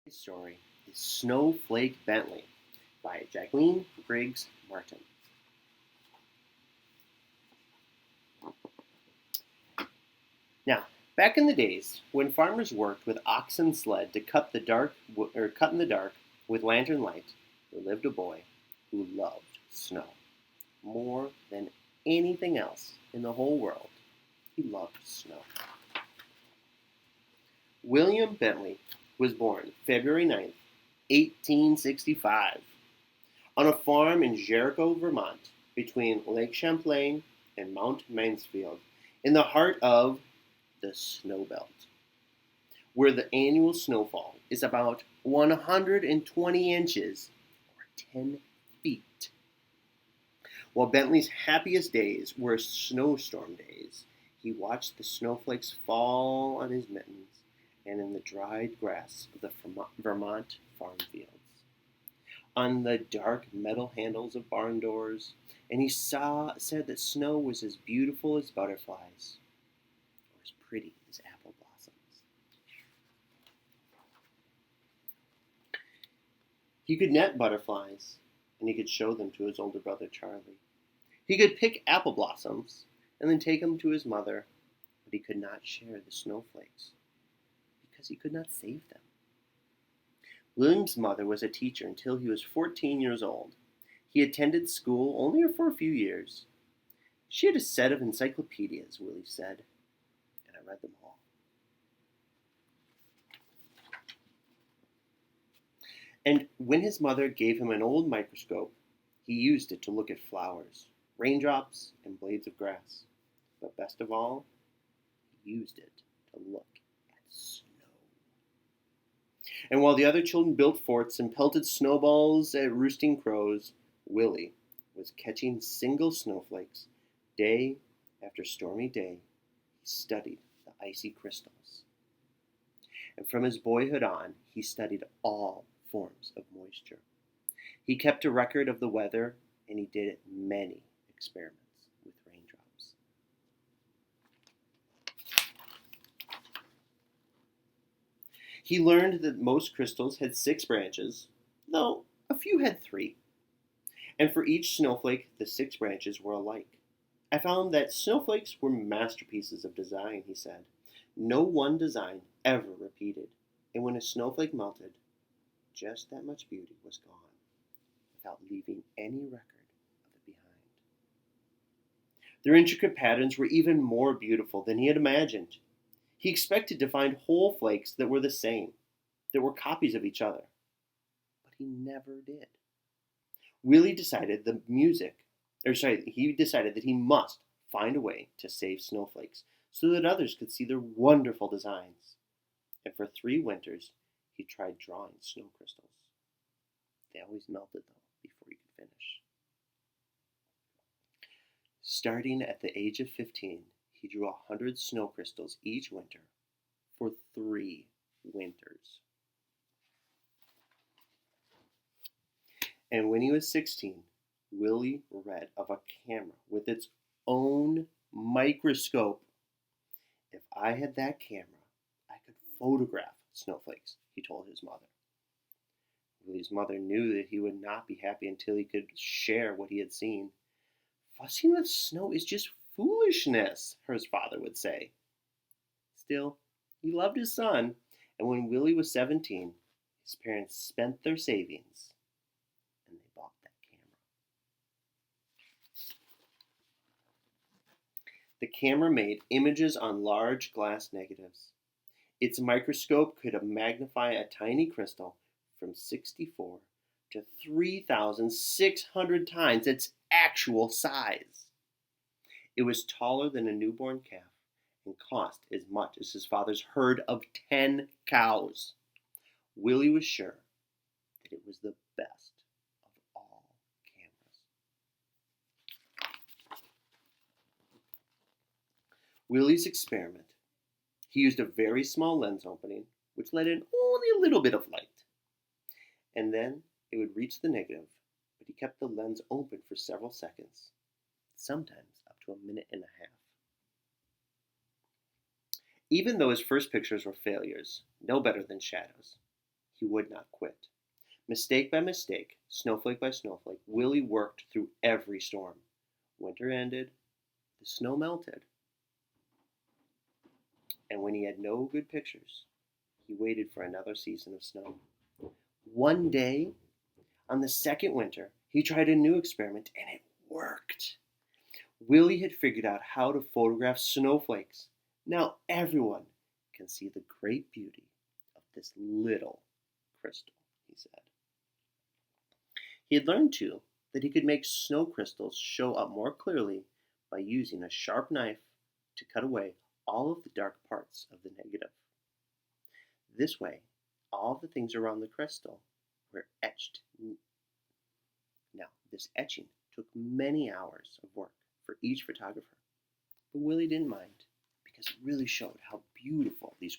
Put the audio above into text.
Story is Snowflake Bentley by Jacqueline Briggs Martin. Now, back in the days when farmers worked with ox and sled to cut in the dark with lantern light, there lived a boy who loved snow more than anything else in the whole world. He loved snow. William Bentley was born February 9th, 1865, on a farm in Jericho, Vermont, between Lake Champlain and Mount Mansfield, in the heart of the snow belt, where the annual snowfall is about 120 inches or 10 feet. While Bentley's happiest days were snowstorm days, he watched the snowflakes fall on his mittens and in the dried grass of the Vermont farm fields, on the dark metal handles of barn doors, and he said that snow was as beautiful as butterflies, or as pretty as apple blossoms. He could net butterflies, and he could show them to his older brother Charlie. He could pick apple blossoms and then take them to his mother, but he could not share the snowflakes because he could not save them. William's mother was a teacher until he was 14 years old. He attended school only for a few years. She had a set of encyclopedias, Willie said, and I read them all. And when his mother gave him an old microscope, he used it to look at flowers, raindrops, and blades of grass. But best of all, he used it to look at snow. And while the other children built forts and pelted snowballs at roosting crows, Willie was catching single snowflakes day after stormy day. He studied the icy crystals. And from his boyhood on, he studied all forms of moisture. He kept a record of the weather, and he did many experiments with raindrops. He learned that most crystals had 6 branches, though a few had 3. And for each snowflake, the 6 branches were alike. I found that snowflakes were masterpieces of design, he said. No one design ever repeated, and when a snowflake melted, just that much beauty was gone, without leaving any record of it behind. Their intricate patterns were even more beautiful than he had imagined. He expected to find whole flakes that were the same, that were copies of each other, but he never did. Willie decided that he must find a way to save snowflakes so that others could see their wonderful designs. And for 3 winters, he tried drawing snow crystals. They always melted, though, before he could finish. Starting at the age of 15, he drew 100 snow crystals each winter for 3 winters. And when he was 16, Willie read of a camera with its own microscope. If I had that camera, I could photograph snowflakes, he told his mother. Willie's mother knew that he would not be happy until he could share what he had seen. Fussing with snow is just foolishness, her father would say. Still, he loved his son, and when Willie was 17, his parents spent their savings and they bought that camera. The camera made images on large glass negatives. Its microscope could magnify a tiny crystal from 64 to 3,600 times its actual size. It was taller than a newborn calf and cost as much as his father's herd of 10 cows. Willie was sure that it was the best of all cameras. Willie's experiment. He used a very small lens opening, which let in only a little bit of light. And then it would reach the negative, but he kept the lens open for several seconds, sometimes up to a minute and a half. Even though his first pictures were failures, no better than shadows, he would not quit. Mistake by mistake, snowflake by snowflake, Willie worked through every storm. Winter ended, the snow melted, and when he had no good pictures, he waited for another season of snow. One day, on the second winter, he tried a new experiment and it worked. Willie had figured out how to photograph snowflakes. Now everyone can see the great beauty of this little crystal, he said. He had learned, too, that he could make snow crystals show up more clearly by using a sharp knife to cut away all of the dark parts of the negative. This way, all the things around the crystal were etched. Now, this etching took many hours of work for each photographer, but Willie didn't mind because it really showed how beautiful these